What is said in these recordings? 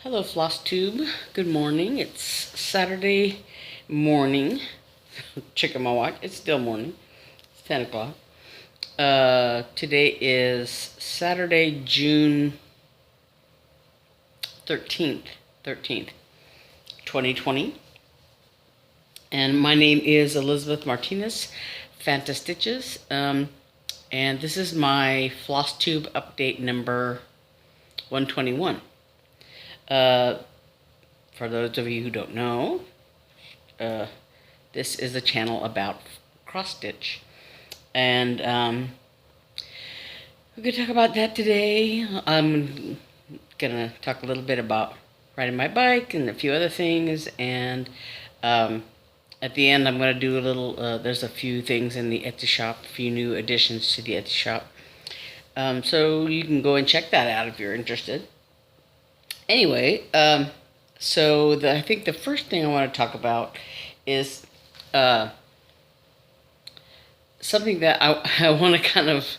Hello, Flosstube. Good morning. It's Saturday morning. Checking my watch. It's still morning. It's 10 o'clock. Today is Saturday, June 13th, 2020. And my name is Elizabeth Martinez, phantastitches. And this is my Flosstube update number 121. For those of you who don't know, this is a channel about cross stitch, and we're gonna talk about that today. I'm gonna talk a little bit about riding my bike and a few other things, and at the end I'm gonna do a little. There's a few things in the Etsy shop, a few new additions to the Etsy shop, so you can go and check that out if you're interested. Anyway, I think the first thing I want to talk about is something that I want to kind of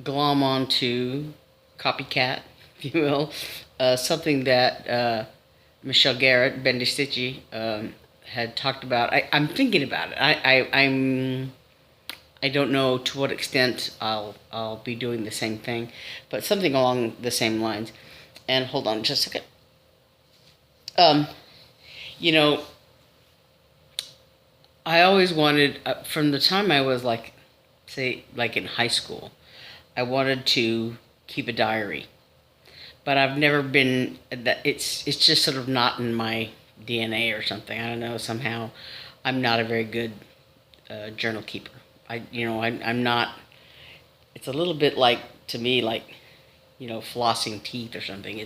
glom onto, copycat, if you will, something that Michelle Garrett, Bendy Stitchy, had talked about. I'm thinking about it. I don't know to what extent I'll be doing the same thing, but something along the same lines. And hold on just a second. You know, I always wanted, from the time I was like in high school, I wanted to keep a diary. But I've never been, it's just sort of not in my DNA or something. I don't know, somehow I'm not a very good journal keeper. I'm not, it's a little bit like, to me, like, flossing teeth or something.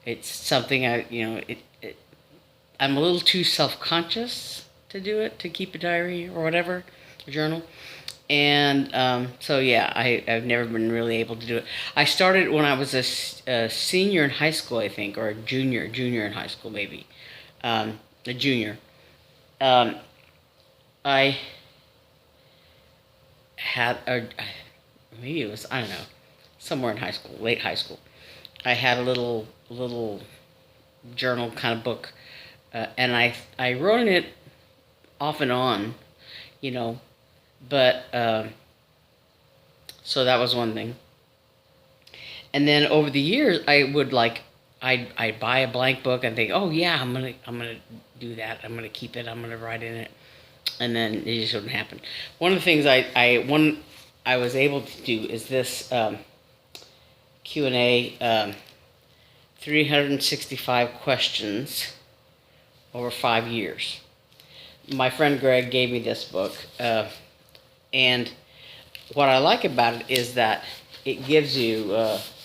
It's something I'm a little too self-conscious to do it, to keep a diary or whatever, a journal. And so yeah, I've never been really able to do it. I started when I was a senior in high school, I think, or a junior in high school, maybe. A junior. I had, maybe it was, I don't know, somewhere in high school, late high school, I had a little journal kind of book, and I wrote in it off and on, but so that was one thing. And then over the years, I would I'd buy a blank book and think, oh yeah, I'm gonna do that. I'm gonna keep it. I'm gonna write in it, and then it just wouldn't happen. One of the things I was able to do is this. Q&A, 365 questions over 5 years. My friend Greg gave me this book, and what I like about it is that it gives you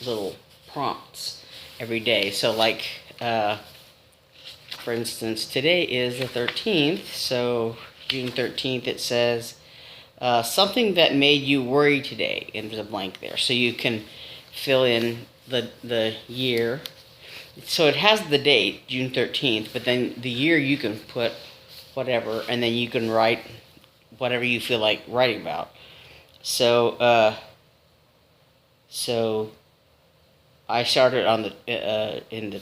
little prompts every day. So like, for instance, today is the 13th, so June 13th, it says, something that made you worry today, and there's a blank there. So you can fill in the year. So it has the date, June 13th, but then the year you can put whatever, and then you can write whatever you feel like writing about. So so I started on the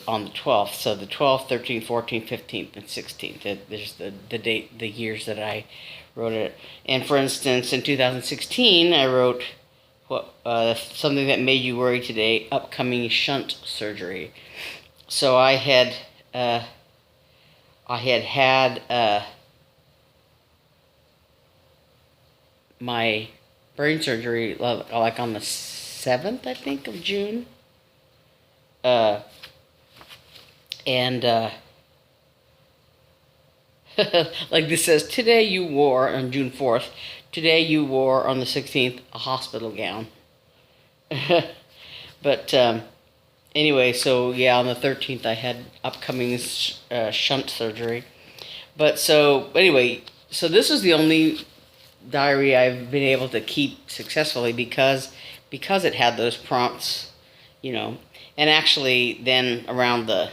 on the 12th. So the 12th, 13th, 14th, 15th, and 16th. There's the date, the years that I wrote it. And for instance, in 2016, I wrote something that made you worry today, upcoming shunt surgery. So I had my brain surgery like on the 7th, I think, of June. And like this says, today you wore, on June 4th, today you wore on the 16th a hospital gown. But anyway, so yeah, on the 13th I had upcoming shunt surgery. But so anyway, so this is the only diary I've been able to keep successfully because it had those prompts, and actually then around the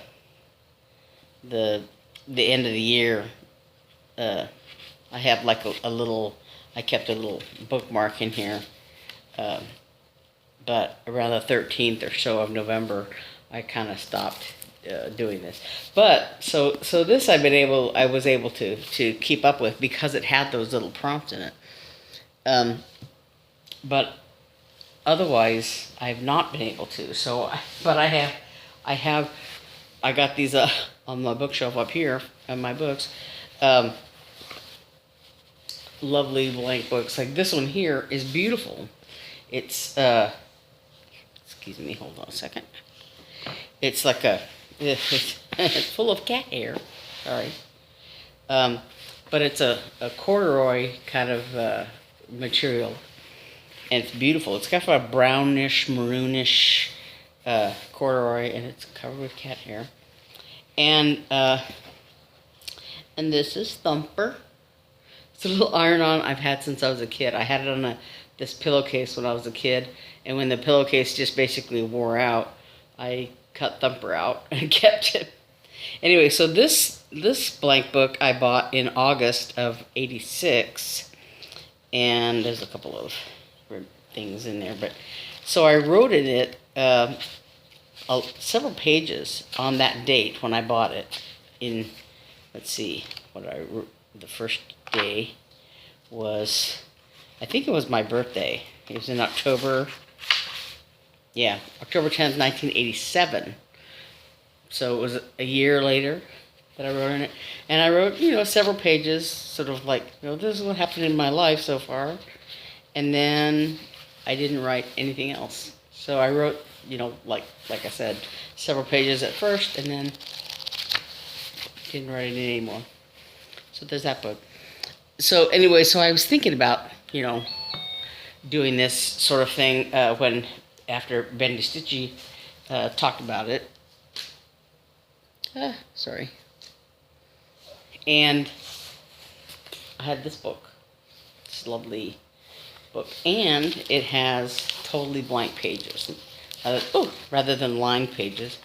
end of the year, I have like I kept a little bookmark in here, but around the 13th or so of November, I kind of stopped doing this. But so this I was able to keep up with because it had those little prompts in it. But otherwise, I've not been able to. So, but I got these on my bookshelf up here on my books. Lovely blank books. Like this one here is beautiful. It's excuse me, hold on a second. It's like it's full of cat hair. Sorry. But it's a corduroy kind of material, and it's beautiful. It's got a brownish, maroonish corduroy, and it's covered with cat hair. And this is Thumper. It's a little iron-on I've had since I was a kid. I had it on this pillowcase when I was a kid, and when the pillowcase just basically wore out, I cut Thumper out and kept it. Anyway, so this blank book I bought in August of '86, and there's a couple of things in there, but so I wrote in it several pages on that date when I bought it. In let's see, what I wrote. The first day was, I think it was my birthday. It was in October. Yeah, October 10th, 1987. So it was a year later that I wrote in it. And I wrote, several pages, sort of like, this is what happened in my life so far. And then I didn't write anything else. So I wrote, like I said, several pages at first, and then didn't write it anymore. So there's that book. So anyway, so I was thinking about, doing this sort of thing when, after Bendy Stitchy talked about it. Sorry. And I had this book. This lovely book. And it has totally blank pages. Rather than lined pages.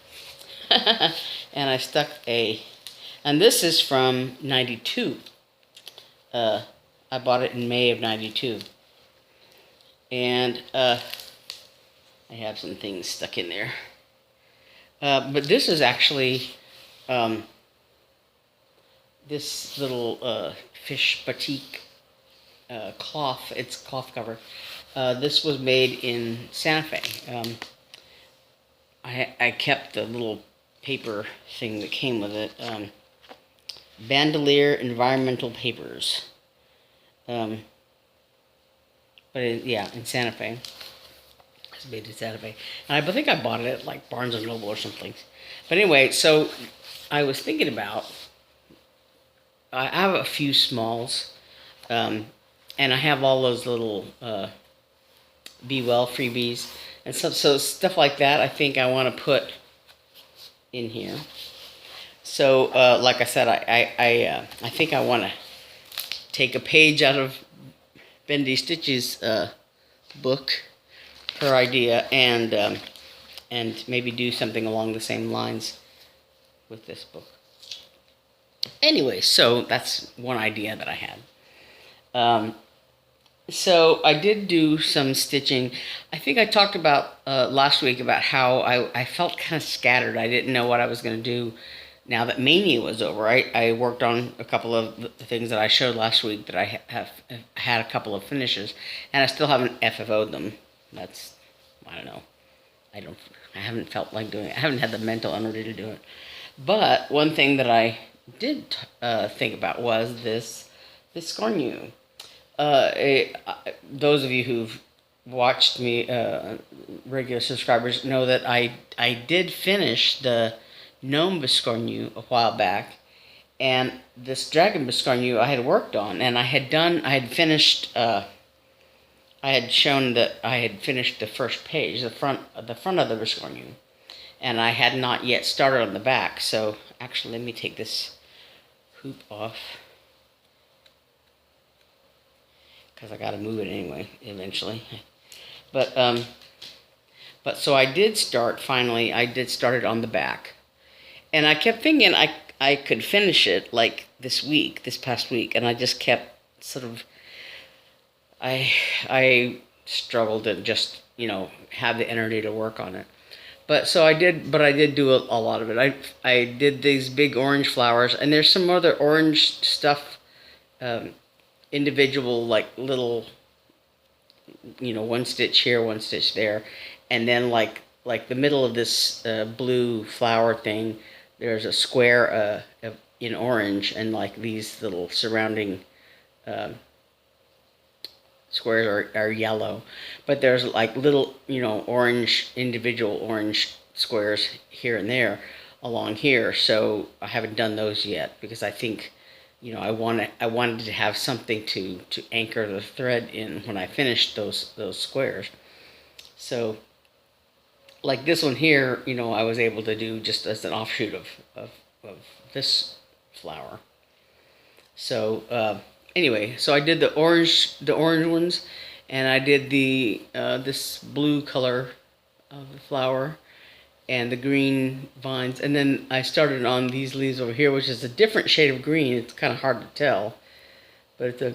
And I stuck and this is from '92. I bought it in May of '92. And I have some things stuck in there. But this is actually this little fish batik cloth. It's cloth cover. This was made in Santa Fe. I kept the little paper thing that came with it. Bandolier Environmental Papers. But in Santa Fe. It's made in Santa Fe. And I think I bought it at like Barnes & Noble or something. But anyway, so I was thinking about, I have a few smalls, and I have all those little Be Well freebies. And so stuff like that I think I want to put in here. So, like I said, I think I want to take a page out of Bendy Stitch's book, her idea, and maybe do something along the same lines with this book. Anyway, so that's one idea that I had. So I did do some stitching. I think I talked about last week about how I felt kind of scattered. I didn't know what I was going to do now that Mania was over. I worked on a couple of the things that I showed last week that I have had a couple of finishes, and I still haven't FFO'd them. That's, I don't know. I haven't felt like doing it. I haven't had the mental energy to do it. But one thing that I did think about was this Biscornu. Those of you who've watched me, regular subscribers, know that I did finish the Gnome Biscornu a while back, and this Dragon Biscornu I had worked on, and I had finished. I had shown that I had finished the first page, the front of the Biscornu, and I had not yet started on the back. So actually, let me take this hoop off, because I got to move it anyway eventually. But so I did start, finally, I did start it on the back. And I kept thinking I could finish it like this past week, and I just kept sort of, I struggled to just, have the energy to work on it. But so I did do a lot of it. I did these big orange flowers, and there's some other orange stuff, um, individual like little, one stitch here, one stitch there, and then like the middle of this blue flower thing, there's a square in orange, and like these little surrounding um, squares are yellow, but there's like little, orange, individual orange squares here and there along here. So I haven't done those yet because I think, I wanted to have something to anchor the thread in when I finished those squares. So like this one here, I was able to do just as an offshoot of this flower. So anyway, so I did the orange ones, and I did the this blue color of the flower, and the green vines, and then I started on these leaves over here, which is a different shade of green. It's kind of hard to tell, but it's a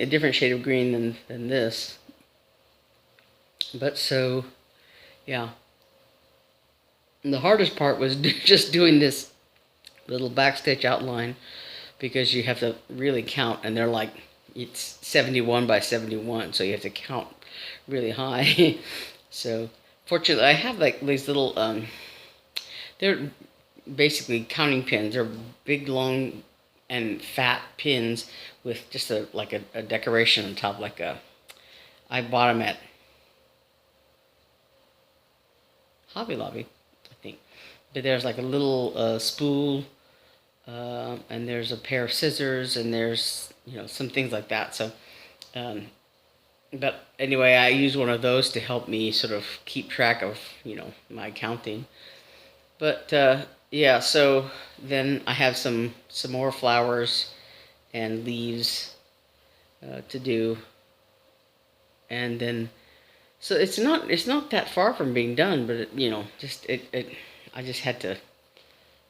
different shade of green than this. But so, yeah. And the hardest part was just doing this little backstitch outline, because you have to really count, and they're like, it's 71 by 71, so you have to count really high. So fortunately I have like these little they're basically counting pins. They're big, long, and fat pins with just a decoration on top, I bought them at Hobby Lobby, I think. But there's like a little spool, and there's a pair of scissors, and there's some things like that. So, but anyway, I use one of those to help me sort of keep track of my counting. But yeah, so then I have some more flowers and leaves to do, and then so it's not that far from being done, but I just had to.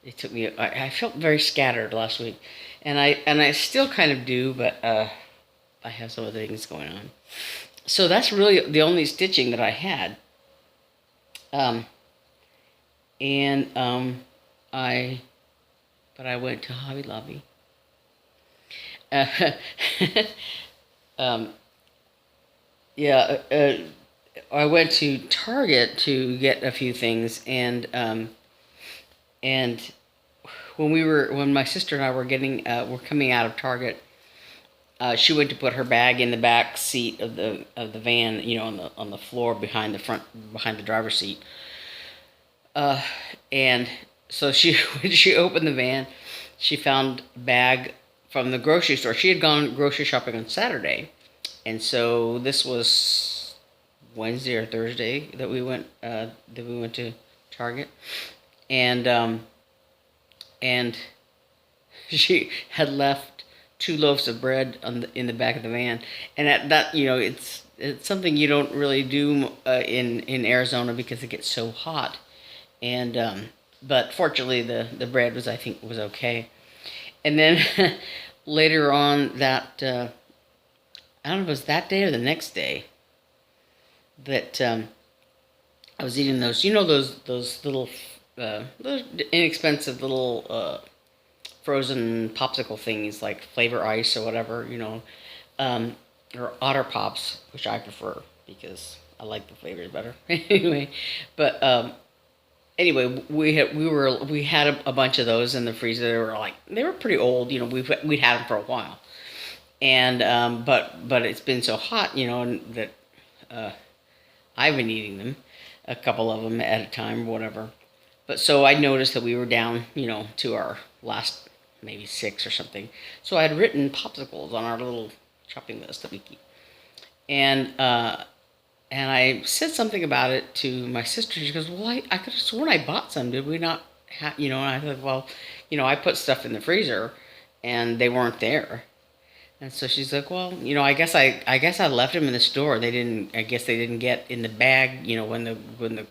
It took me. I felt very scattered last week, and I still kind of do, but I have some other things going on. So that's really the only stitching that I had. And I went to Hobby Lobby. Um, yeah, I went to Target to get a few things, and when my sister and I were coming out of Target, she went to put her bag in the back seat of the van, on the floor behind the driver's seat. And so when she opened the van, she found a bag from the grocery store. She had gone grocery shopping on Saturday, and so this was Wednesday or Thursday that we went to Target, and she had left 2 loaves of bread in the back of the van, and at that, it's something you don't really do in Arizona because it gets so hot, and but fortunately the bread was, I think, was okay. And then later on that I don't know if it was that day or the next day that I was eating those, those little those inexpensive little frozen popsicle things like Flavor Ice or whatever, or Otter Pops, which I prefer because I like the flavors better. Anyway, but anyway, we had a bunch of those in the freezer. They were pretty old, we'd had them for a while, and but it's been so hot, and that I've been eating them, a couple of them at a time, or whatever. But so I noticed that we were down, to our last maybe 6 or something. So I had written popsicles on our little shopping list that we keep, and I said something about it to my sister. She goes, "Well, I could have sworn I bought some. Did we not have?" And I said, "Well, I put stuff in the freezer, and they weren't there." And so she's like, "Well, I guess I left them in the store. They didn't. I guess they didn't get in the bag. When the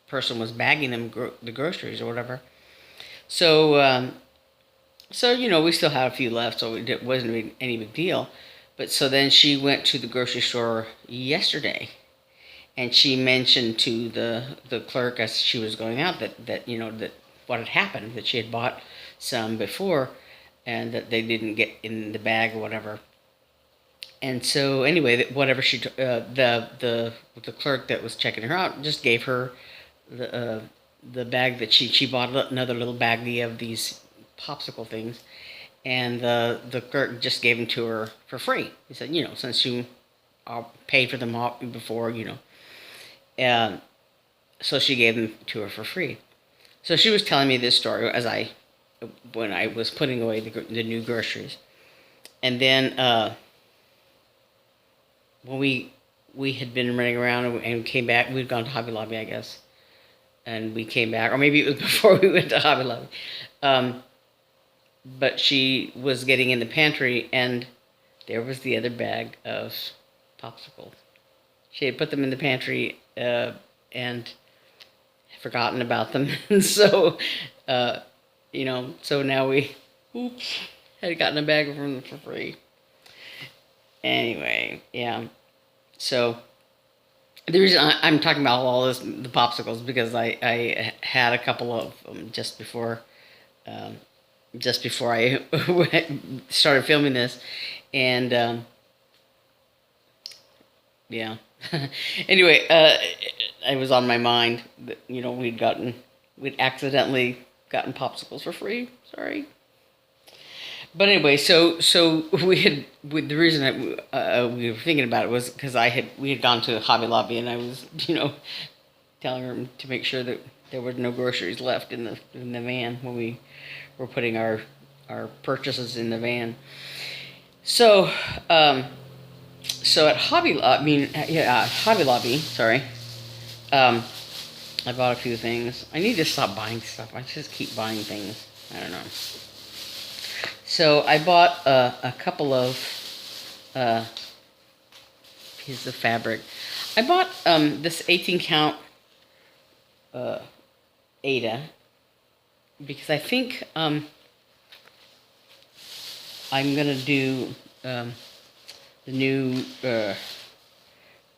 person was bagging them the groceries or whatever." So we still had a few left, so it wasn't any big deal. But so then she went to the grocery store yesterday, and she mentioned to the clerk as she was going out that that what had happened, that she had bought some before, and that they didn't get in the bag or whatever. And so anyway, whatever the clerk that was checking her out just gave her the bag that she bought, another little baggie of these popsicle things, and the clerk just gave them to her for free. He said, since you paid for them all before, and so she gave them to her for free. So she was telling me this story when I was putting away the new groceries, and then when we had been running around and came back, we'd gone to Hobby Lobby, I guess, and we came back, or maybe it was before we went to Hobby Lobby. But she was getting in the pantry, and there was the other bag of popsicles. She had put them in the pantry and forgotten about them, and so so now we had gotten a bag of them for free. Anyway, yeah. So the reason I'm talking about all this, the popsicles, because I had a couple of them just before I started filming this, and yeah. Anyway, it was on my mind that we'd accidentally gotten popsicles for free. Sorry. But anyway, so the reason we were thinking about it was because we had gone to Hobby Lobby, and I was telling her to make sure that there were no groceries left in the van when we were putting our purchases in the van. So so at Hobby Lobby, sorry. I bought a few things. I need to stop buying stuff. I just keep buying things. I don't know. So I bought a couple of pieces of fabric. I bought this 18 count Ada because I think I'm gonna do the new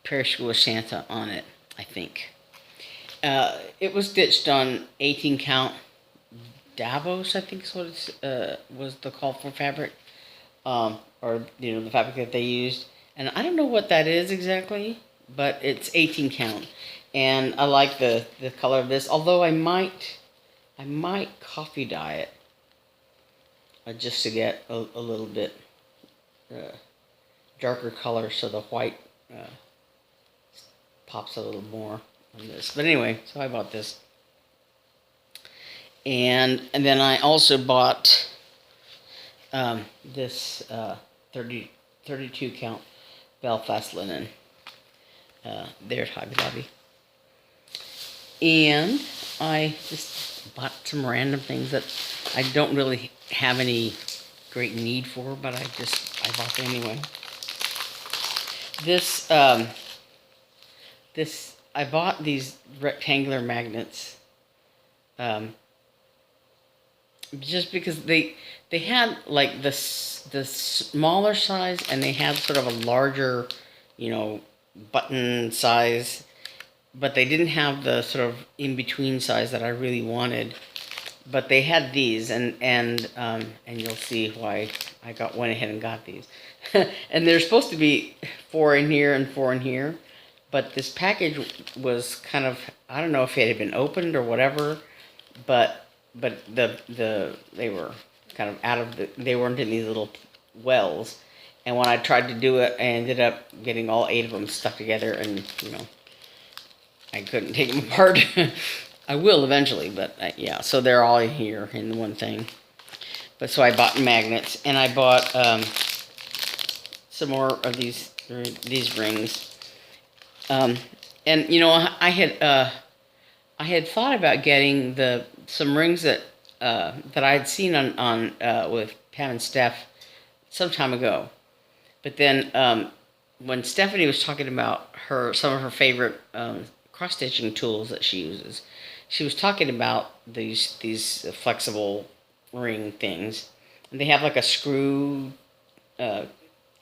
Parachute with Santa on it. I think it was stitched on 18 count Davos, I think is what was the call for fabric, or the fabric that they used, and I don't know what that is exactly, but it's 18 count, and I like the color of this. Although I might coffee dye it, just to get a little bit darker color, so the white pops a little more on this. But anyway, so I bought this. And then I also bought this 32 count Belfast linen there at Hobby Lobby. And I just bought some random things that I don't really have any great need for, but I bought them anyway. I bought these rectangular magnets just because they had like the smaller size, and they had sort of a larger, button size, but they didn't have the sort of in-between size that I really wanted. But they had these, and you'll see why I went ahead and got these. And there's supposed to be 4 in here and 4 in here, but this package was kind of, I don't know if it had been opened or whatever, but they were kind of they weren't in these little wells, and when I tried to do it, I ended up getting all 8 of them stuck together, and I couldn't take them apart. I will eventually, but yeah, so they're all in here in the one thing. But so I bought magnets, and I bought some more of these rings, and I had thought about getting some rings that I had seen on with Pam and Steph some time ago, but then when Stephanie was talking about some of her favorite cross stitching tools that she uses, she was talking about these flexible ring things, and they have like a screw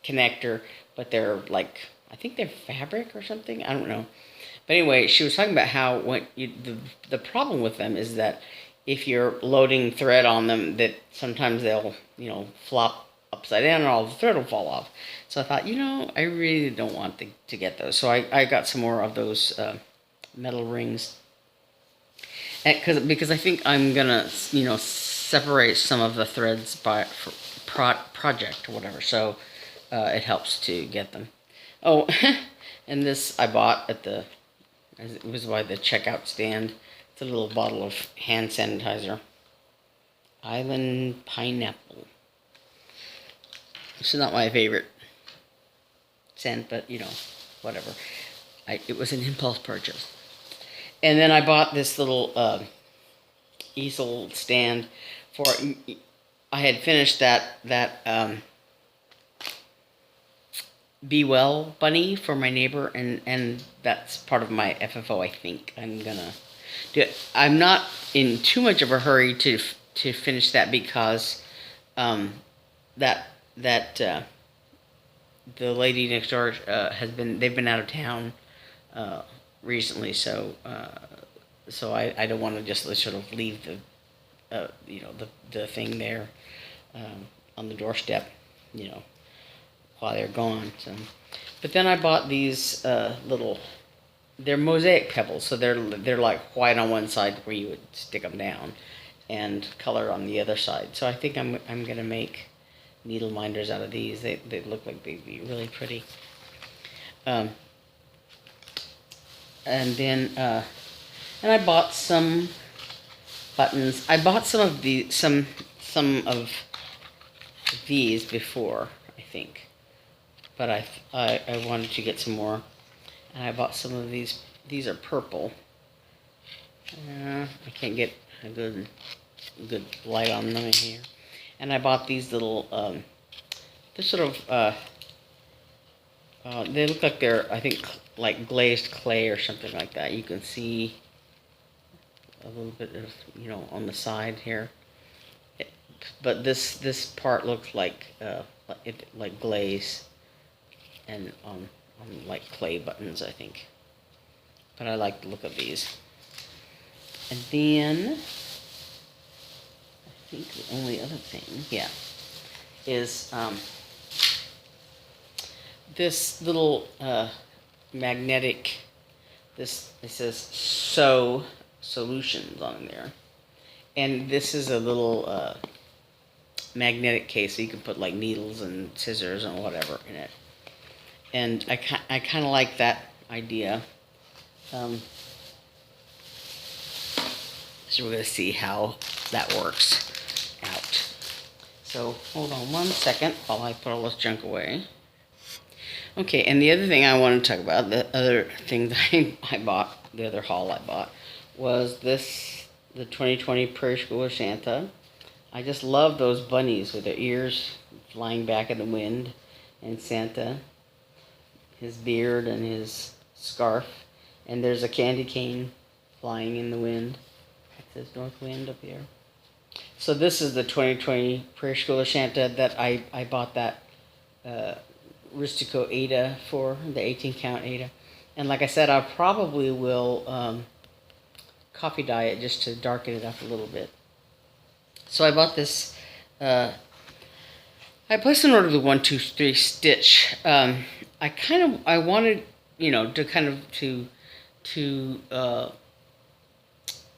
connector, but they're like, I think they're fabric or something, I don't know. But anyway, she was talking about how the problem with them is that if you're loading thread on them, that sometimes they'll flop upside down and all the thread will fall off. So I thought, I really don't want to get those. So I got some more of those metal rings, because I think I'm gonna separate some of the threads for project or whatever. So it helps to get them. Oh, and this I bought it was by the checkout stand. It's a little bottle of hand sanitizer. Island Pineapple. This is not my favorite scent, but whatever. It was an impulse purchase. And then I bought this little easel stand for. I had finished that Be Well bunny for my neighbor, and that's part of my FFO. I think I'm gonna do it. I'm not in too much of a hurry to finish that because the lady next door they've been out of town recently, so I don't want to just sort of leave the thing there on the doorstep, while they're gone. So, but then I bought these they're mosaic pebbles, so they're like white on one side where you would stick them down, and color on the other side. So I think I'm gonna make needle minders out of these. They look like they'd be really pretty. And then and I bought some buttons. I bought some of these before, I think, but I wanted to get some more, and I bought some of these. These are purple. I can't get a good light on them in here. And I bought these little, they're sort of, they look like they're, I think, like glazed clay or something like that. You can see a little bit of, on the side here. But this part looks like like glaze, and on like clay buttons, I think. But I like the look of these. And then I think the only other thing, is this little magnetic. It says sew solutions on there, and this is a little magnetic case, so you can put like needles and scissors and whatever in it. And I kind of like that idea. So we're going to see how that works out. So hold on one second while I put all this junk away. Okay, and the other thing I want to talk about, the other thing that I bought, the other haul I bought, was the 2020 Prairie Schooler Santa. I just love those bunnies with their ears flying back in the wind, and Santa, his beard and his scarf, and there's a candy cane flying in the wind. It says North Wind up here. So this is the 2020 Prairie Schooler Santa that I bought that Rustico Ada for, the 18 count Ada. And like I said, I probably will coffee dye it just to darken it up a little bit. So I bought this, I placed an order of the 1, 2, 3 stitch. I wanted, to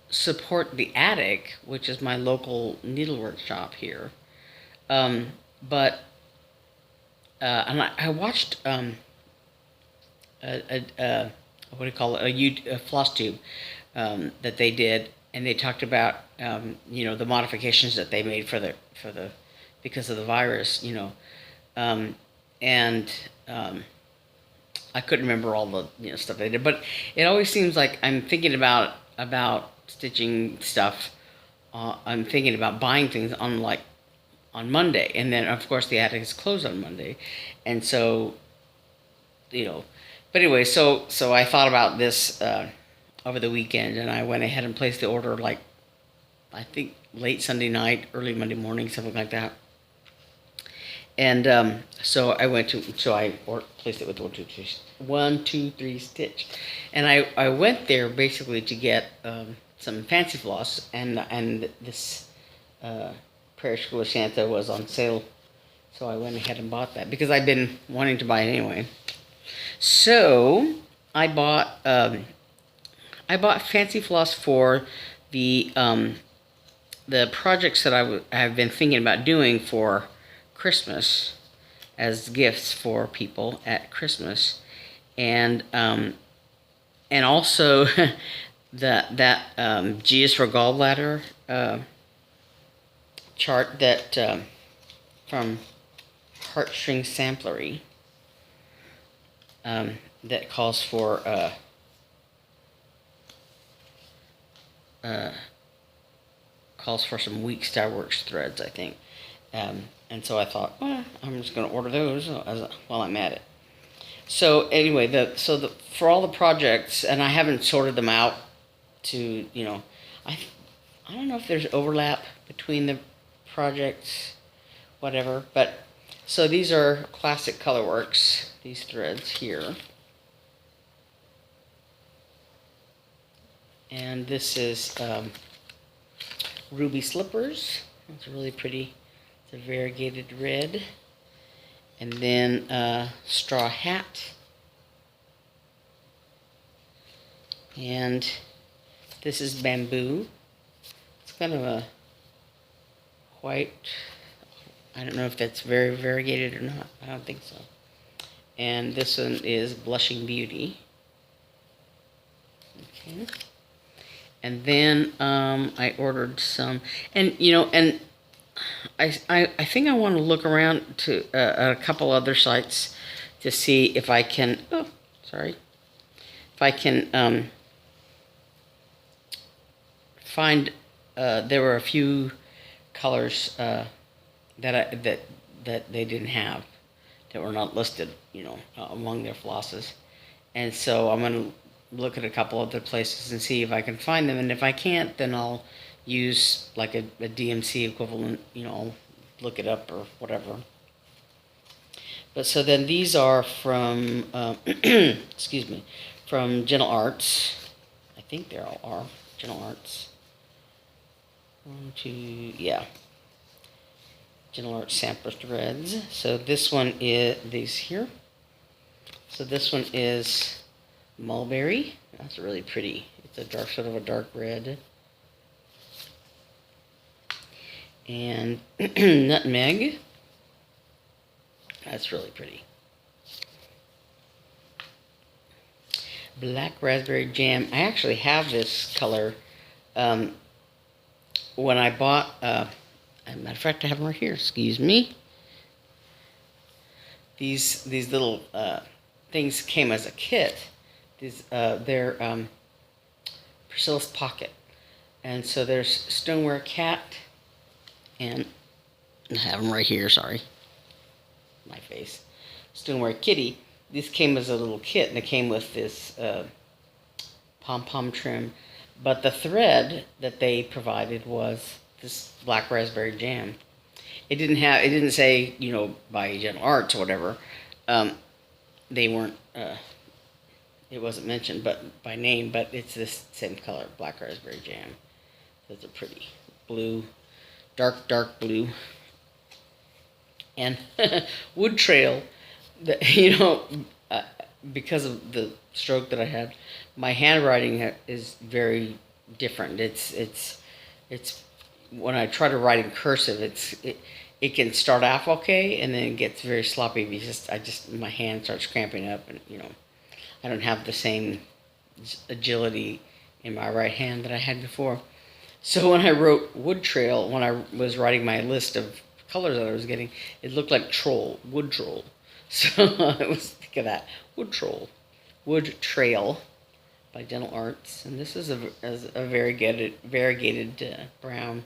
support the Attic, which is my local needlework shop here. But and I watched what do you call it, a Flosstube that they did, and they talked about the modifications that they made because of the virus, and I couldn't remember all the stuff they did, but it always seems like I'm thinking about stitching stuff. I'm thinking about buying things on Monday, and then of course the Attic is closed on Monday, and so But anyway, so I thought about this over the weekend, and I went ahead and placed the order I think late Sunday night, early Monday morning, something like that. And so I placed it with 1, 2, 3 stitch. And I went there basically to get some fancy floss, and this Prayer School of Santa was on sale, so I went ahead and bought that because I've been wanting to buy it anyway. So I bought fancy floss for the projects that I've been thinking about doing for Christmas as gifts for people at Christmas, and also that G is for gallbladder chart that from Heartstring Samplery that calls for some weak Starworks threads, I think. And so I thought, well, I'm just going to order those while I'm at it. So anyway, for all the projects, and I haven't sorted them out to, I don't know if there's overlap between the projects, whatever. But so these are Classic Colorworks, these threads here. And this is Ruby Slippers. It's really pretty. It's a variegated red. And then Straw Hat. And this is Bamboo. It's kind of a white. I don't know if that's very variegated or not. I don't think so. And this one is Blushing Beauty. Okay. And then I ordered some, and I think I want to look around to a couple other sites to see if I can. Oh, sorry. If I can find. There were a few colors that they didn't have, that were not listed, among their flosses, and so I'm going to look at a couple other places and see if I can find them, and if I can't, then I'll use like a DMC equivalent, I'll look it up or whatever. But so then these are from, excuse me, from Gentle Arts. I think they all are Gentle Arts. 1, 2, yeah. Gentle Arts Sampler Threads. So this one is these here. So this one is Mulberry. That's really pretty. It's a dark, sort of a dark red. And Nutmeg. That's really pretty. Black Raspberry Jam. I actually have this color. When I bought, as a matter of fact, I have them right here. Excuse me. These little things came as a kit. They're Priscilla's Pocket, and so there's Stoneware Cat, and I have them right here. Sorry, my face. Stoneware Kitty. This came as a little kit, and it came with this pom-pom trim, but the thread that they provided was this Black Raspberry Jam. It didn't say, by Gentle Arts or whatever. They weren't. It wasn't mentioned, but by name. But it's this same color, Black Raspberry Jam. Those are pretty. Blue, dark blue, and Wood Trail. Because of the stroke that I had, my handwriting is very different. It's when I try to write in cursive, it can start off okay, and then it gets very sloppy because my hand starts cramping up, and I don't have the same agility in my right hand that I had before. So when I wrote Wood Trail, when I was writing my list of colors that I was getting, it looked like Wood Troll. So I was thinking of that, Wood Trail by Gentle Arts, and this is a variegated brown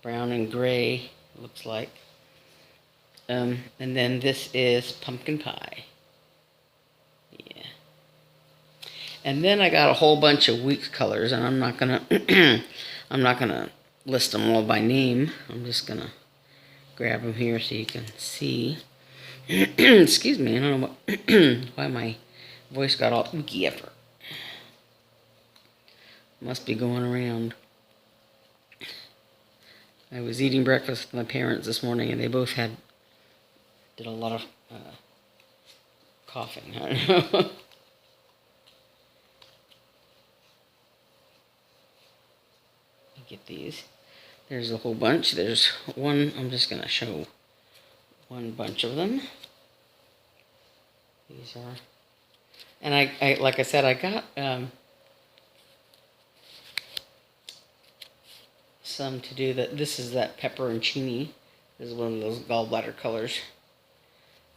and gray, looks like. And then this is Pumpkin Pie. Yeah. And then I got a whole bunch of weak colors, and I'm not gonna list them all by name. I'm just gonna grab them here so you can see. Excuse me, I don't know why my Voice got all ooky after. Must be going around. I was eating breakfast with my parents this morning, and they both did a lot of coughing. I don't know. Get these. There's a whole bunch. There's one. I'm just gonna show one bunch of them. These are, and I like I said, I got some to do that. This is that pepperoncini. This is one of those gallbladder colors,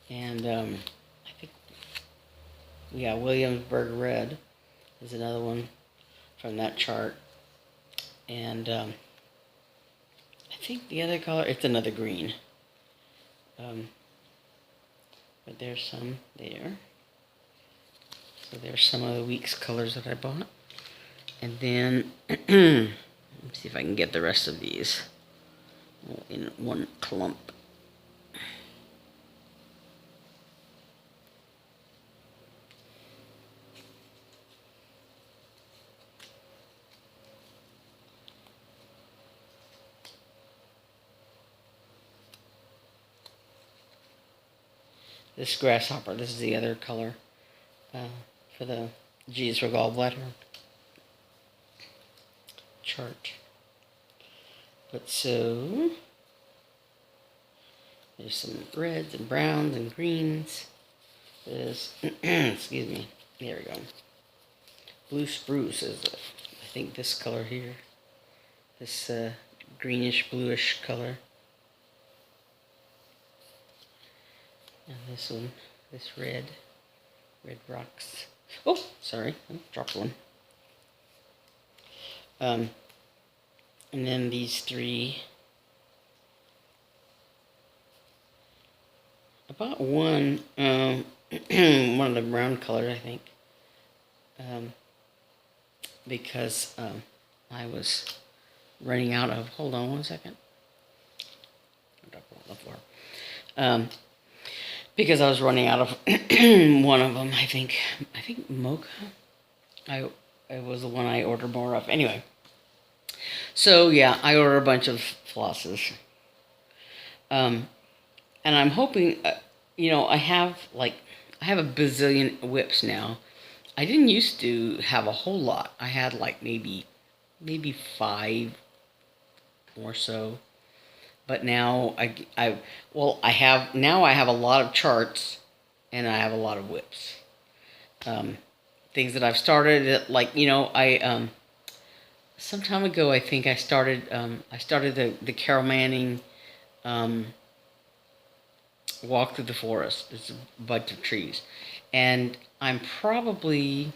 and I think, yeah, Williamsburg red is another one from that chart. And I think the other color, it's another green. But there's some there. So there's some of the week's colors that I bought. And then, let's see if I can get the rest of these in one clump. This grasshopper, this is the other color for the G's for gallbladder chart. But so, there's some reds and browns and greens. There's, excuse me, there we go. Blue spruce is, I think, this color here. This greenish, bluish color. And this one, this red rocks. Oh, sorry, I dropped one. And then these three. I bought one, one of the brown color, I think, because I was running out of. Hold on one second. I dropped one on the floor. Because I was running out of one of them, I think mocha. It was the one I ordered more of. Anyway, so yeah, I ordered a bunch of flosses. And I'm hoping, I have a bazillion WIPs now. I didn't used to have a whole lot. I had like maybe 5 or so. But now I have a lot of charts, and I have a lot of WIPs. Things that I've started, some time ago, I think I started the Carol Manning walk through the forest. It's a bunch of trees, and I'm probably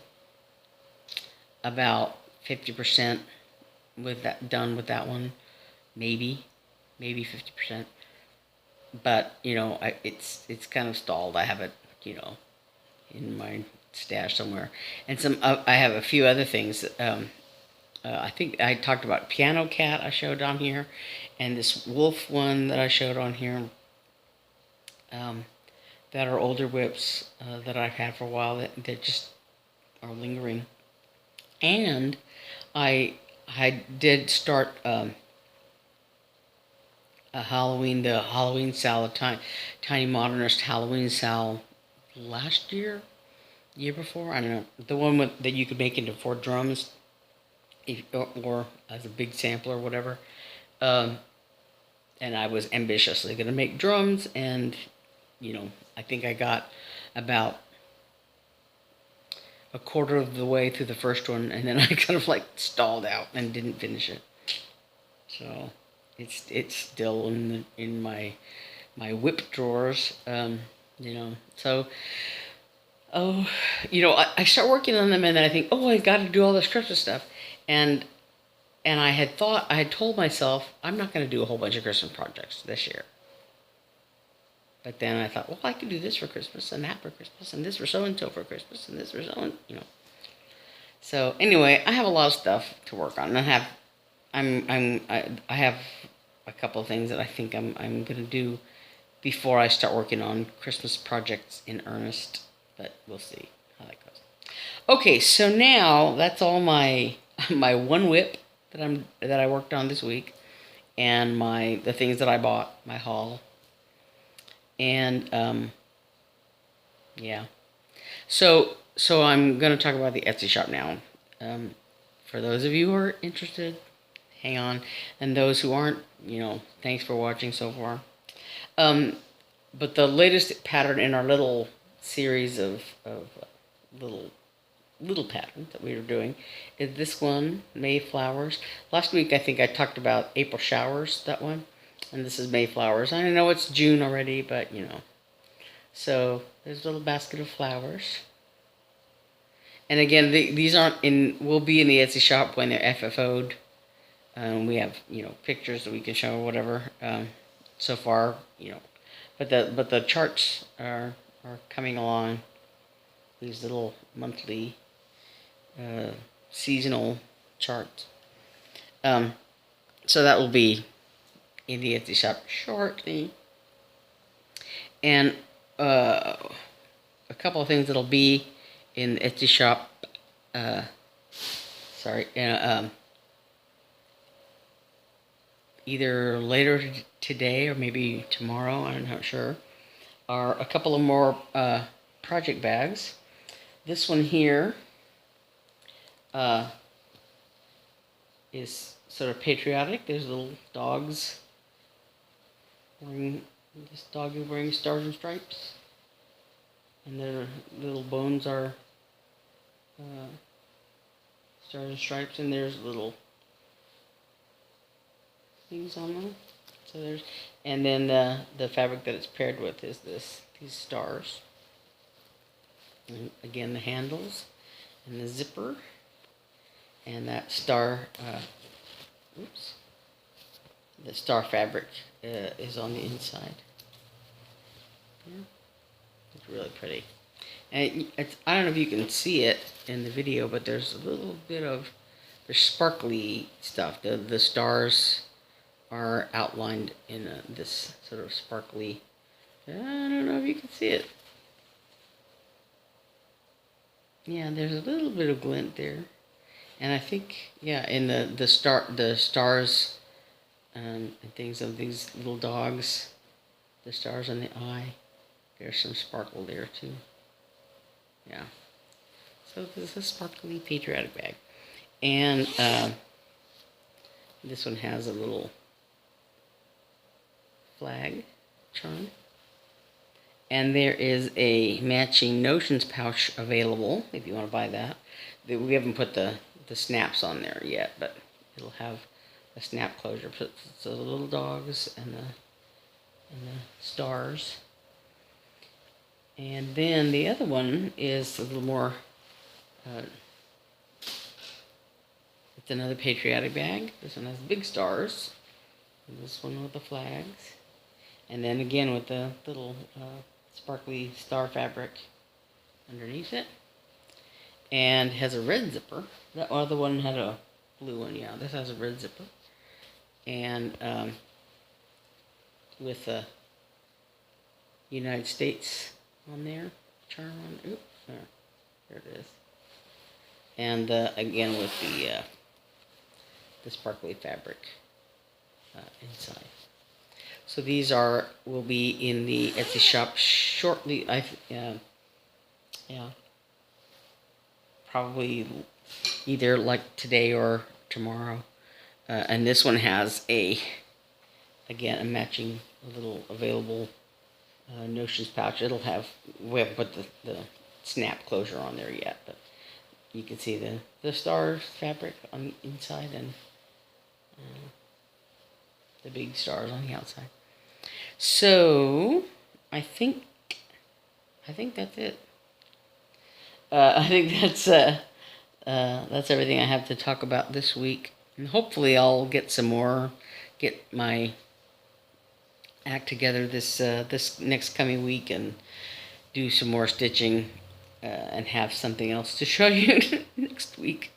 about 50% done with that one, maybe 50%, but it's kind of stalled. I have it, in my stash somewhere, and I have a few other things. I think I talked about Piano Cat I showed on here, and this wolf one that I showed on here. That are older WIPs that I've had for a while that just are lingering, and I did start. The Halloween Sal, Tinymodernist Halloween Sal last year before, I don't know, the one that you could make into 4 drums, or as a big sampler or whatever. And I was ambitiously going to make drums, and I think I got about a quarter of the way through the first one, and then I kind of stalled out and didn't finish it. So it's still in my WIP drawers, So, I start working on them, and then I think, I got to do all this Christmas stuff, and I had told myself I'm not going to do a whole bunch of Christmas projects this year. But then I thought, I could do this for Christmas, and that for Christmas, and this for so and so for Christmas, and this for so and So anyway, I have a lot of stuff to work on, and I have a couple of things that I think I'm gonna do before I start working on Christmas projects in earnest. But we'll see how that goes. Okay, so now that's all my my one WIP that I worked on this week, and the things that I bought, my haul, and yeah. So I'm gonna talk about the Etsy shop now. Um, for those of you who are interested, hang on, and those who aren't, thanks for watching so far. Um, but the latest pattern in our little series of little little patterns that we were doing is this one, Mayflowers. Last week I think I talked about April showers, that one, and this is Mayflowers. I know it's June already, but So there's a little basket of flowers. And again, these aren't in. Will be in the Etsy shop when they're FFO'd. We have pictures that we can show or whatever. So far, but the charts are coming along. These little monthly seasonal charts. So that will be in the Etsy shop shortly. And a couple of things that'll be in the Etsy shop. Either later today or maybe tomorrow, I'm not sure, are a couple of more project bags. This one here is sort of patriotic. There's little dogs wearing, this dog is wearing stars and stripes, and their little bones are stars and stripes, and there's little things on them. So there's, and then the fabric that it's paired with is these stars. And again, the handles and the zipper, and that star. The star fabric is on the inside. Yeah, it's really pretty. And I don't know if you can see it in the video, but there's a little bit of sparkly stuff. The stars are outlined in this sort of sparkly. I don't know if you can see it. Yeah, there's a little bit of glint there, and I think in the stars and things of these little dogs, the stars on the eye. There's some sparkle there too. Yeah. So this is a sparkly patriotic bag, and this one has a little flag charm. And there is a matching notions pouch available if you want to buy that. We haven't put the snaps on there yet, but it'll have a snap closure. So the little dogs and the stars. And then the other one is a little more. It's another patriotic bag. This one has big stars. And this one with the flags. And then again with the little sparkly star fabric underneath it, and has a red zipper. That other one had a blue one. Yeah, this has a red zipper, and with a United States on there, charm on. Oops, there it is. And again with the sparkly fabric inside. So these will be in the Etsy shop shortly. Probably either like today or tomorrow. And this one has a matching little available notions pouch. We haven't put the snap closure on there yet, but you can see the star fabric on the inside and the big stars on the outside. So I think that's it. I think that's everything I have to talk about this week, and hopefully I'll get my act together this next coming week and do some more stitching and have something else to show you next week.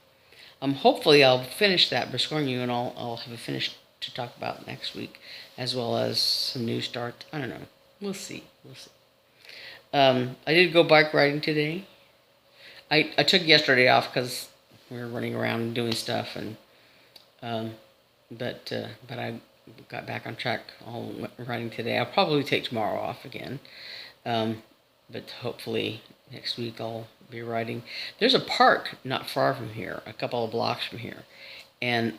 Hopefully I'll finish that Biscornu, and I'll have it finished to talk about next week, as well as some new start. I don't know. We'll see. I did go bike riding today. I took yesterday off because we were running around and doing stuff, and um, but I got back on track all writing today. I'll probably take tomorrow off again, um, but hopefully next week I'll be writing. There's a park not far from here, a couple of blocks from here, and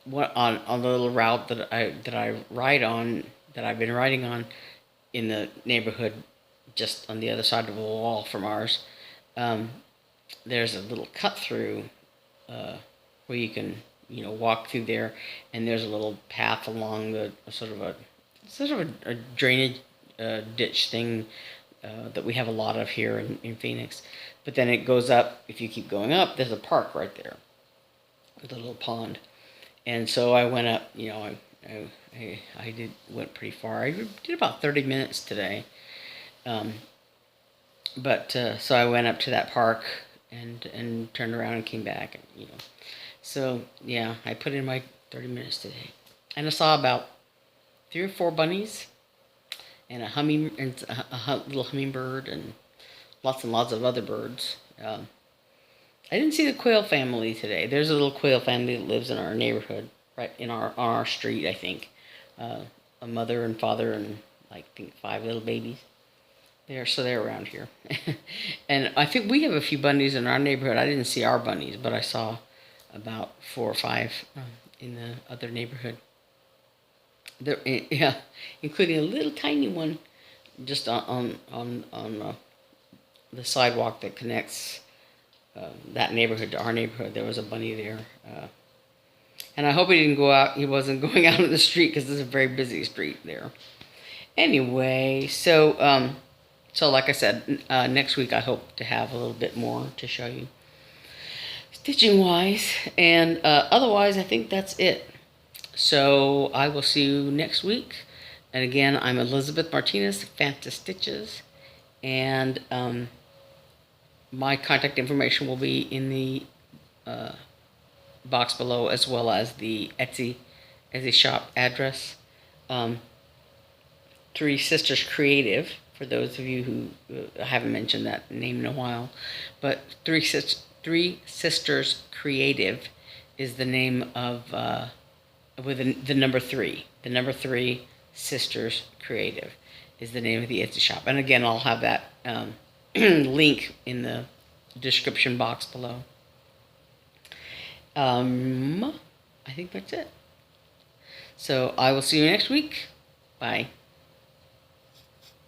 what on the little route that I ride on, that I've been riding on in the neighborhood, just on the other side of the wall from ours. Um, there's a little cut through where you can walk through there, and there's a little path along the sort of a drainage ditch thing that we have a lot of here in Phoenix. But then it goes up. If you keep going up, there's a park right there with a little pond. And so I went up. Went pretty far. I did about 30 minutes today. But so I went up to that park and turned around and came back. So yeah, I put in my 30 minutes today, and I saw about 3 or 4 bunnies and a little hummingbird and lots of other birds. I didn't see the quail family today. There's a little quail family that lives in our neighborhood, right on our street, I think. A mother and father and I think 5 little babies. They're around here. And I think we have a few bunnies in our neighborhood. I didn't see our bunnies, but I saw about 4 or 5 in the other neighborhood. Yeah, including a little tiny one just on the sidewalk that connects that neighborhood to our neighborhood. There was a bunny there. And I hope he didn't go out. He wasn't going out in the street because it's a very busy street there. Anyway, so like I said, next week I hope to have a little bit more to show you, stitching wise, and otherwise I think that's it. So I will see you next week. And again, I'm Elizabeth Martinez, phantastitches, and my contact information will be in the box below, as well as the Etsy shop address. Three Sisters Creative, for those of you who haven't mentioned that name in a while, but Three Sisters Creative is the name of with the number 3. The number 3 Sisters Creative is the name of the Etsy shop. And again, I'll have that link in the description box below. I think that's it. So I will see you next week. Bye.